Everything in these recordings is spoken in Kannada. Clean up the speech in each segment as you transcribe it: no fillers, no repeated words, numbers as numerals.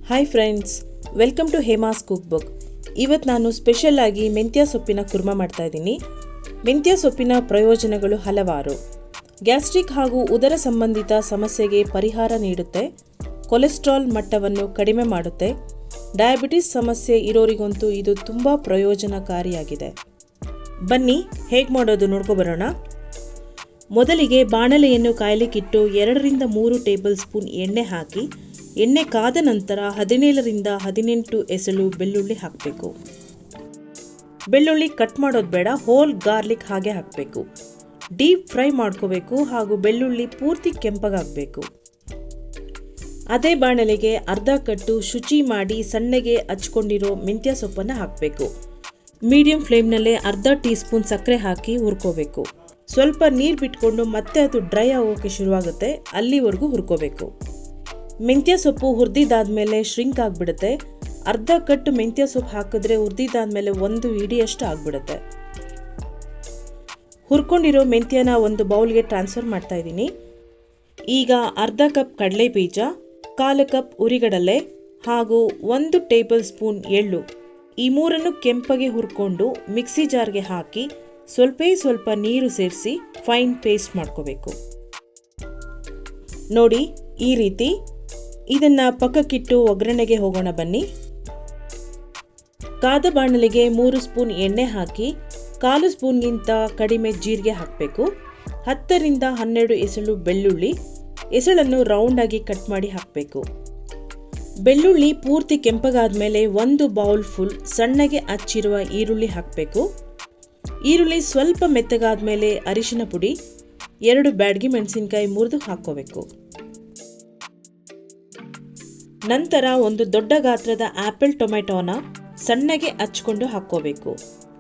Hi friends, welcome to Hema's cookbook. ಇವತ್ತು ನಾನು ಸ್ಪೆಷಲ್ ಆಗಿ ಮೆಂತ್ಯ ಸೊಪ್ಪಿನ ಕುರ್ಮಾ ಮಾಡ್ತಾ ಇದ್ದೀನಿ. ಮೆಂತ್ಯ ಸೊಪ್ಪಿನ ಪ್ರಯೋಜನಗಳು ಹಲವಾರು. ಗ್ಯಾಸ್ಟ್ರಿಕ್ ಹಾಗೂ ಉದರ ಸಂಬಂಧಿತ ಸಮಸ್ಯೆಗೆ ಪರಿಹಾರ ನೀಡುತ್ತೆ, ಕೊಲೆಸ್ಟ್ರಾಲ್ ಮಟ್ಟವನ್ನು ಕಡಿಮೆ ಮಾಡುತ್ತೆ, ಡಯಾಬಿಟಿಸ್ ಸಮಸ್ಯೆ ಇರೋರಿಗಂತೂ ಇದು ತುಂಬ ಪ್ರಯೋಜನಕಾರಿಯಾಗಿದೆ. ಬನ್ನಿ ಹೇಗೆ ಮಾಡೋದು ನೋಡ್ಕೊಬರೋಣ. ಮೊದಲಿಗೆ ಬಾಣಲೆಯನ್ನು ಕಾಯಲಿಕ್ಕಿಟ್ಟು 2 ರಿಂದ 3 ಟೇಬಲ್ ಸ್ಪೂನ್ ಎಣ್ಣೆ ಹಾಕಿ, ಎಣ್ಣೆ ಕಾದ ನಂತರ 17 ರಿಂದ 18 ಎಸಳು ಬೆಳ್ಳುಳ್ಳಿ ಹಾಕಬೇಕು. ಬೆಳ್ಳುಳ್ಳಿ ಕಟ್ ಮಾಡೋದು ಬೇಡ, ಹೋಲ್ ಗಾರ್ಲಿಕ್ ಹಾಗೆ ಹಾಕಬೇಕು. ಡೀಪ್ ಫ್ರೈ ಮಾಡ್ಕೋಬೇಕು ಹಾಗೂ ಬೆಳ್ಳುಳ್ಳಿ ಪೂರ್ತಿ ಕೆಂಪಗಾಗಬೇಕು. ಅದೇ ಬಾಣಲೆಗೆ ಅರ್ಧ ಕಟ್ಟು ಶುಚಿ ಮಾಡಿ ಸಣ್ಣಗೆ ಹಚ್ಕೊಂಡಿರೋ ಮೆಂತ್ಯ ಸೊಪ್ಪನ್ನು ಹಾಕಬೇಕು. ಮೀಡಿಯಂ ಫ್ಲೇಮ್ನಲ್ಲೇ ಅರ್ಧ ಟೀ ಸ್ಪೂನ್ ಸಕ್ಕರೆ ಹಾಕಿ ಹುರ್ಕೋಬೇಕು. ಸ್ವಲ್ಪ ನೀರು ಬಿಟ್ಕೊಂಡು ಮತ್ತೆ ಅದು ಡ್ರೈ ಆಗೋಕ್ಕೆ ಶುರುವಾಗುತ್ತೆ, ಅಲ್ಲಿವರೆಗೂ ಹುರ್ಕೋಬೇಕು. ಮೆಂತ್ಯ ಸೊಪ್ಪು ಹುರಿದಿದ್ದಾದ್ಮೇಲೆ ಶ್ರಿಂಕ್ ಆಗಿಬಿಡುತ್ತೆ. ಅರ್ಧ ಕಟ್ಟು ಮೆಂತ್ಯ ಸೊಪ್ಪು ಹಾಕಿದ್ರೆ ಹುರಿದಿದ್ದಾದ್ಮೇಲೆ 1 ಇಡಿಯಷ್ಟು ಆಗಿಬಿಡುತ್ತೆ. ಹುರ್ಕೊಂಡಿರೋ ಮೆಂತ್ಯನ ಒಂದು ಬೌಲ್ಗೆ ಟ್ರಾನ್ಸ್ಫರ್ ಮಾಡ್ತಾ ಇದ್ದೀನಿ. ಈಗ ಅರ್ಧ ಕಪ್ ಕಡಲೆ ಬೀಜ, 1/4 ಕಪ್ ಉರಿಗಡಲೆ ಹಾಗೂ 1 ಟೇಬಲ್ ಸ್ಪೂನ್ ಎಳ್ಳು, ಈ ಮೂರನ್ನು ಕೆಂಪಗೆ ಹುರ್ಕೊಂಡು ಮಿಕ್ಸಿ ಜಾರ್ಗೆ ಹಾಕಿ ಸ್ವಲ್ಪ ನೀರು ಸೇರಿಸಿ ಫೈನ್ ಪೇಸ್ಟ್ ಮಾಡ್ಕೋಬೇಕು. ನೋಡಿ ಈ ರೀತಿ. ಇದನ್ನು ಪಕ್ಕಕ್ಕಿಟ್ಟು ಒಗ್ಗರಣೆಗೆ ಹೋಗೋಣ ಬನ್ನಿ. ಕಾದ ಬಾಣಲೆಗೆ 3 ಸ್ಪೂನ್ ಎಣ್ಣೆ ಹಾಕಿ 1/4 ಸ್ಪೂನ್ಗಿಂತ ಕಡಿಮೆ ಜೀರಿಗೆ ಹಾಕಬೇಕು. 10 ರಿಂದ 12 ಎಸಳು ಬೆಳ್ಳುಳ್ಳಿ, ಎಸಳನ್ನು ರೌಂಡ್ ಆಗಿ ಕಟ್ ಮಾಡಿ ಹಾಕಬೇಕು. ಬೆಳ್ಳುಳ್ಳಿ ಪೂರ್ತಿ ಕೆಂಪಗಾದ್ಮೇಲೆ 1 ಬೌಲ್ ಫುಲ್ ಸಣ್ಣಗೆ ಹಚ್ಚಿರುವ ಈರುಳ್ಳಿ ಹಾಕಬೇಕು. ಈರುಳ್ಳಿ ಸ್ವಲ್ಪ ಮೆತ್ತಗಾದ್ಮೇಲೆ ಅರಿಶಿನ ಪುಡಿ, 2 ಬ್ಯಾಡಗಿ ಮೆಣಸಿನಕಾಯಿ ಮುರಿದು ಹಾಕೋಬೇಕು. ನಂತರ ಒಂದು ದೊಡ್ಡ ಗಾತ್ರದ ಆಪಲ್ ಟೊಮೆಟೊನ ಸಣ್ಣಗೆ ಹಚ್ಕೊಂಡು ಹಾಕೋಬೇಕು.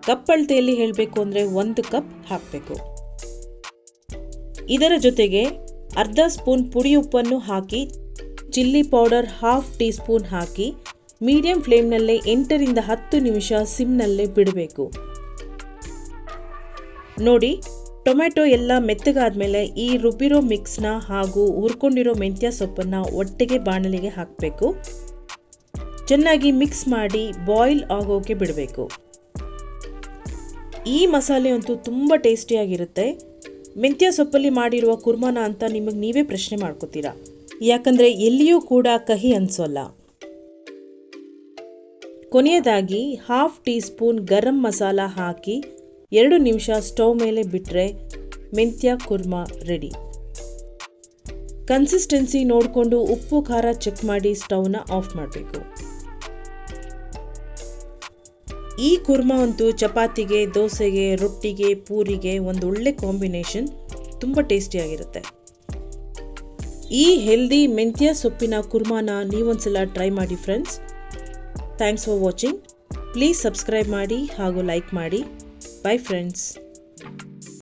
ಕಪ್ ಅಳತೆಯಲ್ಲಿ ಹೇಳಬೇಕು ಅಂದರೆ 1 ಕಪ್ ಹಾಕಬೇಕು. ಇದರ ಜೊತೆಗೆ ಅರ್ಧ ಸ್ಪೂನ್ ಪುಡಿ ಉಪ್ಪನ್ನು ಹಾಕಿ, ಚಿಲ್ಲಿ ಪೌಡರ್ 1/2 ಟೀ ಸ್ಪೂನ್ ಹಾಕಿ ಮೀಡಿಯಂ ಫ್ಲೇಮ್ನಲ್ಲೇ 8 ರಿಂದ 10 ನಿಮಿಷ ಸಿಮ್ನಲ್ಲೇ ಬಿಡಬೇಕು. ನೋಡಿ, ಟೊಮೆಟೊ ಎಲ್ಲ ಮೆತ್ತಗಾದ್ಮೇಲೆ ಈ ರುಬ್ಬಿರೋ ಮಿಕ್ಸ್ನ ಹಾಗೂ ಹುರ್ಕೊಂಡಿರೋ ಮೆಂತ್ಯ ಸೊಪ್ಪನ್ನು ಒಟ್ಟಿಗೆ ಬಾಣಲಿಗೆ ಹಾಕಬೇಕು. ಚೆನ್ನಾಗಿ ಮಿಕ್ಸ್ ಮಾಡಿ ಬಾಯ್ಲ್ ಆಗೋಕೆ ಬಿಡಬೇಕು. ಈ ಮಸಾಲೆ ಅಂತೂ ತುಂಬ ಟೇಸ್ಟಿಯಾಗಿರುತ್ತೆ. ಮೆಂತ್ಯ ಸೊಪ್ಪಲ್ಲಿ ಮಾಡಿರುವ ಕುರ್ಮಾನ ಅಂತ ನಿಮಗೆ ನೀವೇ ಪ್ರಶ್ನೆ ಮಾಡ್ಕೋತೀರಾ, ಯಾಕಂದರೆ ಎಲ್ಲಿಯೂ ಕೂಡ ಕಹಿ ಅನಿಸೋಲ್ಲ. ಕೊನೆಯದಾಗಿ 1/2 ಟೀ ಸ್ಪೂನ್ ಗರಂ ಮಸಾಲ ಹಾಕಿ 2 ನಿಮಿಷ ಸ್ಟವ್ ಮೇಲೆ ಬಿಟ್ಟರೆ ಮೆಂತ್ಯ ಕುರ್ಮಾ ರೆಡಿ. ಕನ್ಸಿಸ್ಟೆನ್ಸಿ ನೋಡಿಕೊಂಡು ಉಪ್ಪು ಖಾರ ಚೆಕ್ ಮಾಡಿ ಸ್ಟವ್ನ ಆಫ್ ಮಾಡಬೇಕು. ಈ ಕುರ್ಮಾ ಅಂತೂ ಚಪಾತಿಗೆ, ದೋಸೆಗೆ, ರೊಟ್ಟಿಗೆ, ಪೂರಿಗೆ ಒಂದು ಒಳ್ಳೆ ಕಾಂಬಿನೇಷನ್, ತುಂಬ ಟೇಸ್ಟಿಯಾಗಿರುತ್ತೆ. ಈ ಹೆಲ್ದಿ ಮೆಂತ್ಯ ಸೊಪ್ಪಿನ ಕುರ್ಮಾನ ನೀವೊಂದ್ಸಲ ಟ್ರೈ ಮಾಡಿ friends. Thanks for watching. Please subscribe ಮಾಡಿ ಹಾಗೂ ಲೈಕ್ ಮಾಡಿ. Bye friends.